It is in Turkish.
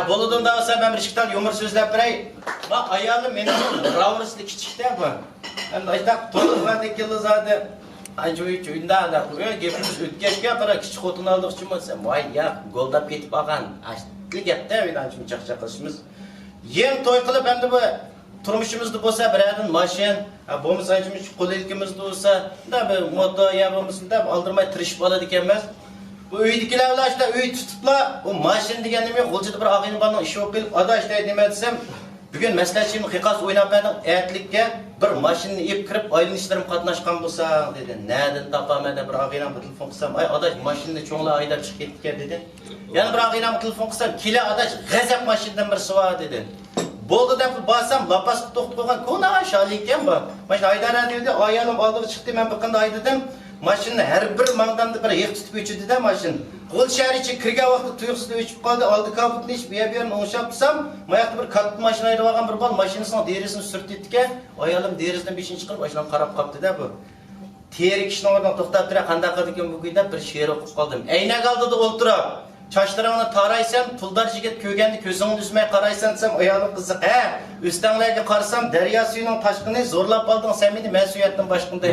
Bolu'dan da olsa ben bir çıktan yumur sözlep birey. Bak ayağım benim ravrıslı küçükten bu. Ben de işte toluklardık yılı zaten. Anca üç oyunda da kuruyor. Gepimiz ötkeşke kadar küçük otun aldık için sen vay ya goldap ketip bakan. Açlık yaptı evet anca çakçaklaşımız. Yem toy kılıp hem de bu turmuşumuzda bolsa biradın maşin, bomuz ançımız kol ilkimizde olsa da bir moto yapımızda da aldırmay tırışıp aladı ekanmiz. Bu uydikiler ulaşta uy tutupla o maşin degenim yok. Olcada bir ağayın bana işi olup gelip ada işte deme desem bugün meslekçim hikas oynap verdim etlikке bir maşinni ip kirip ayrılışlarım katnaşkan bolsa dedi. Nereden tapamada bir ağayla bir telefon kılsam ay adaş maşinni çoğla aydap çıkıp ketdik dedi. Yani bir ağayla bir telefon kılsam kile adaş gazap maşinden bir sıva dedi. Boldu da basam lapas to'xtib qo'ygan ko'na shali ekan bu. Mana Haydar dedi, ayolum oldiga chiqdi, men bu qanday aytdim. Mashinani har bir mangdamda bir yiq tutib o'chdi-da mashin. Qo'l sharichi kirgan vaqtda tuyuqsida o'chib qoldi, oldi kaputni ish bu yerni o'shab tursam, mayaqda bir katta mashina haydab olgan bir bol mashinasini derisini surtdi-ki, ayolim derisidan 5-chi qilib mashinani qarab qolibdi-da bu. Teri kishini o'rnidan to'xtab turib, qanday qildi ekan bu kuyda bir she'r o'qib qoldim. Aynak oldida o'ltirib Çaşlarını taraysan, puldar jigit kögendi közünün üzmey qaraysan desem ayağım kızık. Üstənlərə qarsam, derya suyunun taşqını zorlap aldın sen meni, men suyatdan başqında.